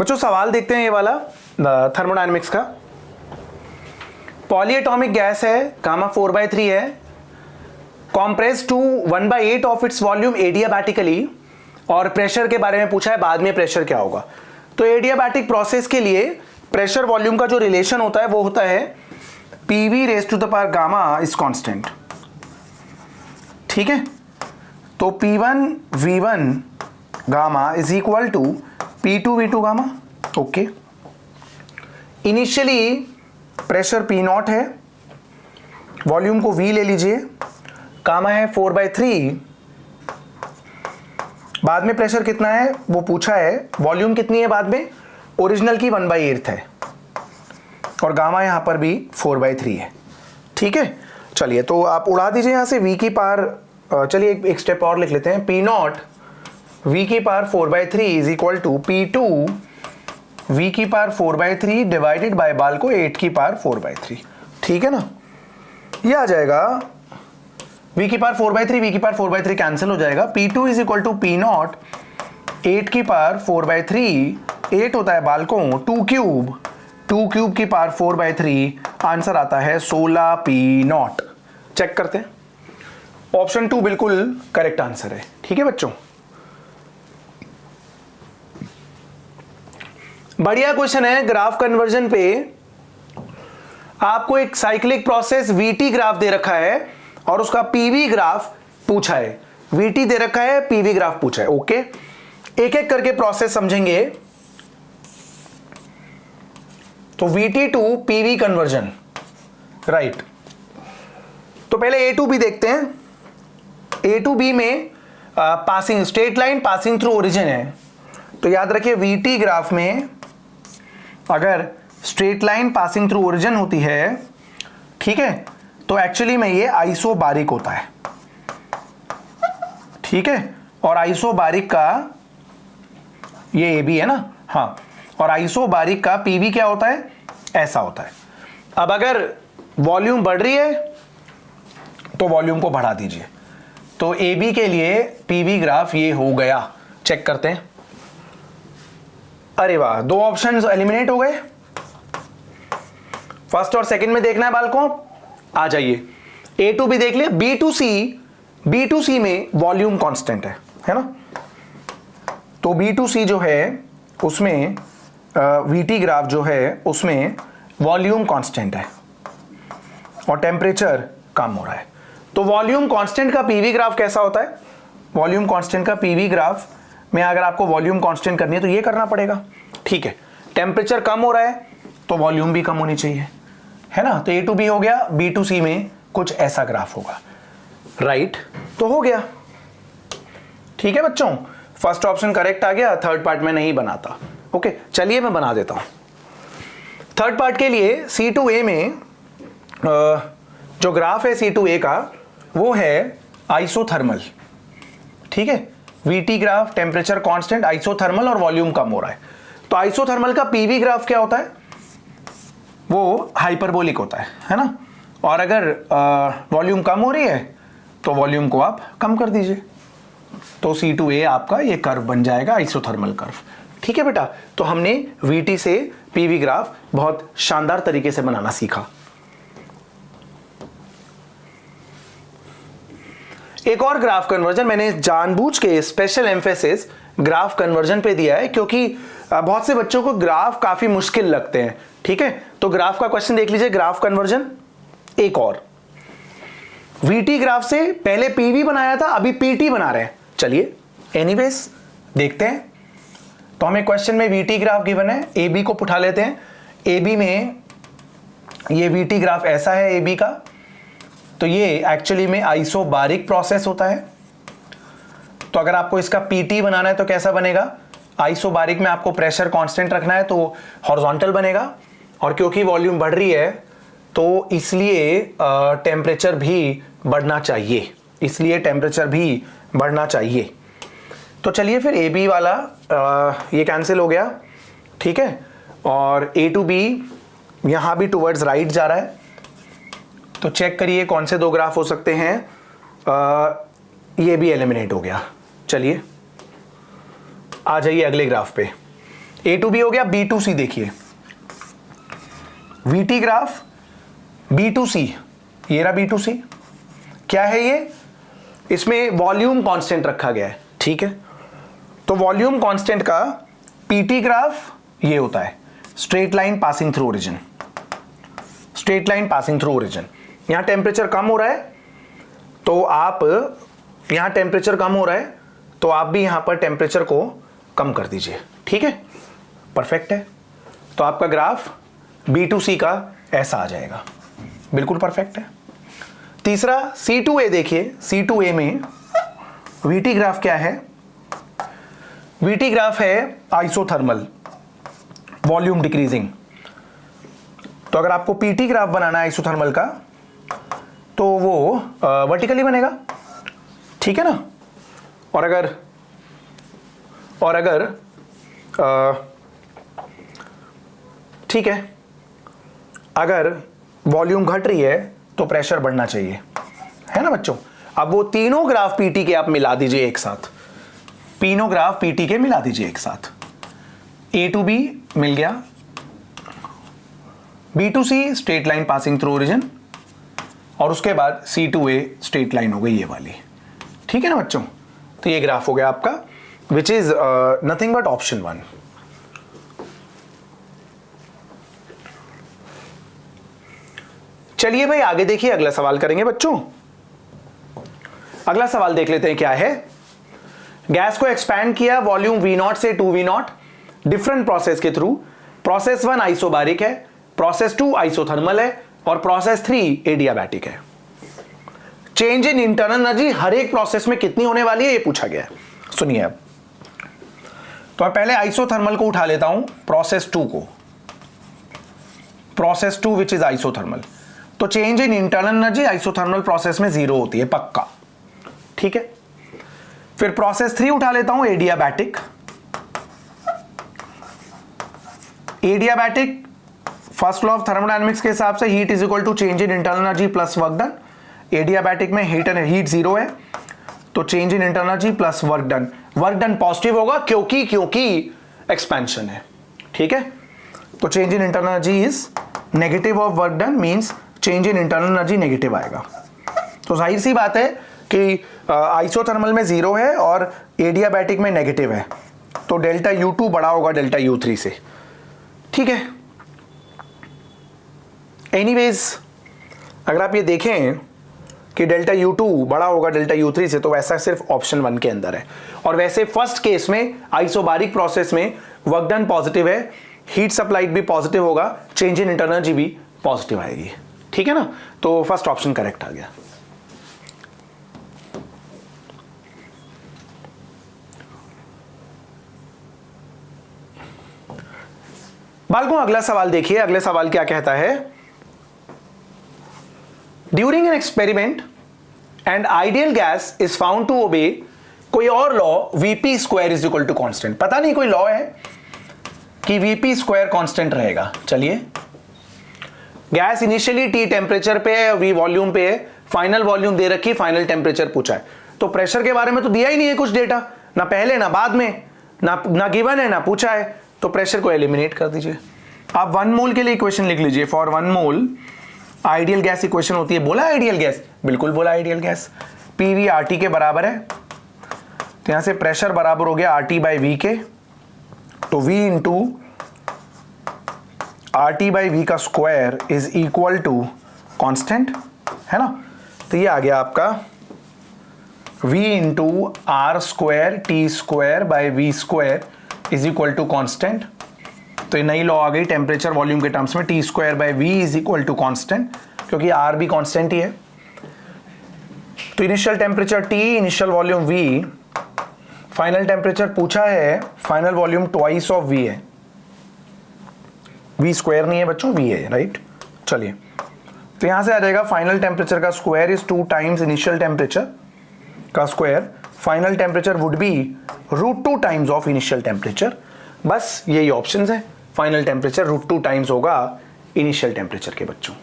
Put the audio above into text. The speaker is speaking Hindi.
बच्चों सवाल देखते हैं ये वाला थर्मोडायनेमिक्स का। पॉलीएटॉमिक गैस है, गामा 4/3 है, compress to 1/8 of its volume adiabatically, और प्रेशर के बारे में पूछा है बाद में प्रेशर क्या होगा। तो एडियाबैटिक प्रोसेस के लिए प्रेशर वॉल्यूम का जो रिलेशन होता है वो होता है PV raise to the power gamma is constant. ठीक है, तो P1 V1 gamma is equal to P2 V2 gamma. Okay, initially pressure P0 है, वॉल्यूम को V ले लीजिए, गामा है 4/3, बाद में प्रेशर कितना है वो पूछा है, वॉल्यूम कितनी है बाद में, ओरिजिनल की 1/8 है, और गामा यहां पर भी 4/3 है। ठीक है, चलिए तो आप उड़ा दीजिए यहां से V की पावर। चलिए एक स्टेप और लिख लेते हैं, P0 V की power 4/3 is equal to P2 V की पावर 4/3 डिवाइडेड बाय बाल को 8 की पावर 4/3। ठीक है ना, ये आ जाएगा V की पावर 4/3 V की पावर 4/3 कैंसिल हो जाएगा। P2 is equal to P0 8 की पावर 4/3, 8 होता है बाल को 2 क्यूब की पावर 4/3, आंसर आता है 16 P0। चेक करते हैं, ऑप्शन 2 बिल्कुल करेक्ट आंसर है। ठीक है बच्चों, बढ़िया क्वेश्चन है। ग्राफ कन्वर्जन पे आपको एक साइक्लिक प्रोसेस VT ग्राफ दे रखा है और उसका PV ग्राफ पूछा है। VT दे रखा है, PV ग्राफ पूछा है। ओके, एक एक करके प्रोसेस समझेंगे। तो VT to PV conversion, right. तो पहले A टू B देखते हैं। A टू B में passing straight line passing through origin है, तो याद रखिए VT ग्राफ में अगर straight line passing through origin होती है, ठीक है, तो एक्चुअली में ये आइसोबारिक होता है। ठीक है, और आइसोबारिक का ये AB है ना, हाँ, और आइसोबारिक का PV क्या होता है, ऐसा होता है। अब अगर वॉल्यूम बढ़ रही है तो वॉल्यूम को बढ़ा दीजिए। तो AB के लिए PV ग्राफ ये हो गया। चेक करते हैं। अरे वाह, दो ऑप्शंस एलिमिनेट हो गए। फर्स्ट और सेकंड में देखना है बाल को, आ जाइए। A टू B देख लिया। B टू C में वॉल्यूम कांस्टेंट है ना, तो B टू C जो है उसमें VT ग्राफ जो है उसमें वॉल्यूम कांस्टेंट है और टेम्परेचर कम हो रहा है। तो वॉल्यूम कांस्टेंट का PV ग्राफ कैसा होता है, वॉल्यूम कांस्टेंट का PV ग्राफ में अगर आपको वॉल्यूम कांस्टेंट करनी है तो ये करना पड़ेगा। ठीक है, टेम्परेचर कम हो रहा है तो वॉल्यूम भी कम होनी चाहिए, है ना। तो A टू B हो गया, B टू C में कुछ ऐसा ग्राफ होगा, राइट। तो हो गया। ठीक है बच्चों, फर्स्ट ऑप्शन करेक्ट आ गया, थर्ड पार्ट में नहीं बनाता। ओके, चलिए मैं बना देता हूं। थर्ड पार्ट के लिए C2A में जो ग्राफ है C2A का वो है आइसोथर्मल। ठीक है, VT graph, temperature constant, isothermal और वॉल्यूम कम हो रहा है। तो आइसोथर्मल का PV ग्राफ क्या होता है, वो हाइपरबोलिक होता है ना। और अगर वॉल्यूम कम हो रही है तो वॉल्यूम को आप कम कर दीजिए, तो C2A आपका ये कर्व बन जाएगा, आइसोथर्मल कर्व। ठीक है बेटा, तो हमने VT से PV ग्राफ बहुत शानदार तरीके से बनाना सीखा। एक और ग्राफ कन्वर्जन मैंने जानबूझ के स्पेशल एम्फेसिस ग्राफ कन्वर्जन पे दिया है क्योंकि बहुत से बच्चों को ग्राफ काफी मुश्किल लगते हैं। ठीक है, तो ग्राफ का क्वेश्चन देख लीजिए, ग्राफ कन्वर्जन। एक और VT ग्राफ से पहले PV बनाया था, अभी PT बना रहे हैं। चलिए एनीवेज देखते हैं। तो हमें क्वेश्चन में VT ग्राफ गिवन है, AB को उठा लेते हैं। AB में ये VT ग्राफ ऐसा है AB का, तो ये एक्चुअली में आइसोबारिक प्रोसेस होता है। तो अगर आपको इसका PT बनाना है तो कैसा बनेगा, आइसोबारिक में आपको प्रेशर कांस्टेंट रखना है तो हॉरिजॉन्टल बनेगा, और क्योंकि वॉल्यूम बढ़ रही है तो इसलिए टेम्परेचर भी बढ़ना चाहिए, इसलिए टेम्परेचर भी बढ़ना चाहिए। तो चलिए फिर AB वाला ये कैंसिल हो गया। ठीक है, और A टू B यहां भी टुवर्ड्स राइट जा रहा है। तो चेक करिए कौन से दो ग्राफ हो सकते हैं। ये भी एलिमिनेट हो गया। चलिए आ जाइए अगले ग्राफ पे। ए टू बी हो गया। बी टू सी देखिए, वीटी ग्राफ बी टू सी, ये रहा बी टू सी। क्या है ये? इसमें वॉल्यूम कांस्टेंट रखा गया है, ठीक है। तो वॉल्यूम कांस्टेंट का पीटी ग्राफ ये होता है, straight line passing through origin, straight line passing through origin. यहां टेम्परेचर कम हो रहा है तो आप, यहां टेम्परेचर कम हो रहा है तो आप भी यहां पर टेम्परेचर को कम कर दीजिए, ठीक है, परफेक्ट है। तो आपका ग्राफ B2C का ऐसा आ जाएगा, बिल्कुल परफेक्ट है। तीसरा C2A देखिए, C2A में VT ग्राफ क्या है? VT ग्राफ है आइसोथर्मल, वॉल्यूम डिक्रीजिंग। तो अगर आपको PT ग्राफ बनाना है आइसोथर्मल का तो वो वर्टिकली बनेगा, ठीक है ना। और अगर ठीक है, अगर वॉल्यूम घट रही है तो प्रेशर बढ़ना चाहिए, है ना बच्चों। अब वो तीनों ग्राफ पीटी के आप मिला दीजिए एक साथ, तीनों ग्राफ पीटी के मिला दीजिए एक साथ। ए टू बी मिल गया, B to C straight line passing through origin, और उसके बाद C to A straight line हो गई ये वाली, ठीक है ना बच्चों। तो ये ग्राफ हो गया आपका, which is nothing but option 1। चलिए भाई आगे देखिए, अगला सवाल करेंगे बच्चों। अगला सवाल देख लेते हैं क्या है। गैस को एक्सपैंड किया वॉल्यूम V0 से 2V0 डिफरेंट प्रोसेस के थ्रू। प्रोसेस 1 आइसोबारिक है, प्रोसेस 2 आइसोथर्मल है और प्रोसेस 3 एडियाबैटिक है। चेंज इन इंटरनल एनर्जी हर एक प्रोसेस में कितनी होने वाली है ये पूछा गया है। सुनिए अब, तो मैं पहले आइसोथर्मल को उठा लेता हूं, प्रोसेस 2 को, प्रोसेस 2 विच इज आइसोथर्मल। तो change in internal energy isothermal process में 0 होती है पक्का, ठीक है। फिर प्रोसेस 3 उठा लेता हूं, adiabatic. Adiabatic first law of thermodynamics के हिसाब से heat is equal to change in internal energy plus work done. Adiabatic में हीट 0 है तो change in internal energy plus work done. Work done positive होगा क्योंकि एक्सपेंशन है, ठीक है। तो change in internal energy is negative of work done, means change in internal energy negative आएगा। तो जाहिर सी बात है कि आइसोथर्मल में 0 है और एडियाबैटिक में नेगेटिव है, तो डेल्टा U2 बड़ा होगा डेल्टा U3 से, ठीक है। एनीवेज अगर आप ये देखें कि डेल्टा U2 बड़ा होगा डेल्टा U3 से, तो वैसा सिर्फ ऑप्शन 1 के अंदर है। और वैसे फर्स्ट केस में आइसोबारिक प्रोसेस में वर्क डन पॉजिटिव है, हीट सप्लाइड भी पॉजिटिव होगा, चेंज इन इंटरनल एनर्जी भी पॉजिटिव आएगी, ठीक है ना। तो फर्स्ट ऑप्शन करेक्ट आ गया। बालकों अगला सवाल देखिए, अगले सवाल क्या कहता है। During an experiment and ideal gas is found to obey कोई और law, VP square is equal to constant. पता नहीं कोई लॉ है कि वीपी स्क्वायर कांस्टेंट रहेगा। चलिए, गैस इनिशियली टी टेम्परेचर पे है, वी वॉल्यूम पे है, फाइनल वॉल्यूम दे रखी, फाइनल टेम्परेचर पूछा है। तो प्रेशर के बारे में तो दिया ही नहीं है कुछ डेटा, ना पहले ना बाद में, ना गिवन है ना पूछा है, तो प्रेशर को एलिमिनेट कर दीजिए। आप 1 मोल के लिए इक्वेशन लिख लीजिए। For 1 mole ideal gas equation होती है, बोला आइडियल गैस, बिल्कुल बोला आइडियल गैस, पीवी आरटी के बराबर है। तो यहां से प्रेशर बराबर हो गया आरटी बाई वी के, तो V into RT by V का square is equal to constant, है ना। तो ये आ गया आपका V into R square T square by V square is equal to constant. तो ये नई लॉ आ गई टेम्परेचर वॉल्यूम के टर्म्स में, T square by V is equal to constant, क्योंकि आर भी कांस्टेंट ही है। तो initial temperature T, initial volume V, final temperature पूछा है, final volume twice of V है, वी स्क्वायर नहीं है बच्चों, वी है, राइट। चलिए, तो यहां से आ जाएगा फाइनल टेम्परेचर का square is 2 times initial temperature का square, final temperature would be √2 times of initial temperature. बस यही ऑप्शंस है, फाइनल टेम्परेचर √2 टाइम्स होगा इनिशियल टेम्परेचर के बच्चों।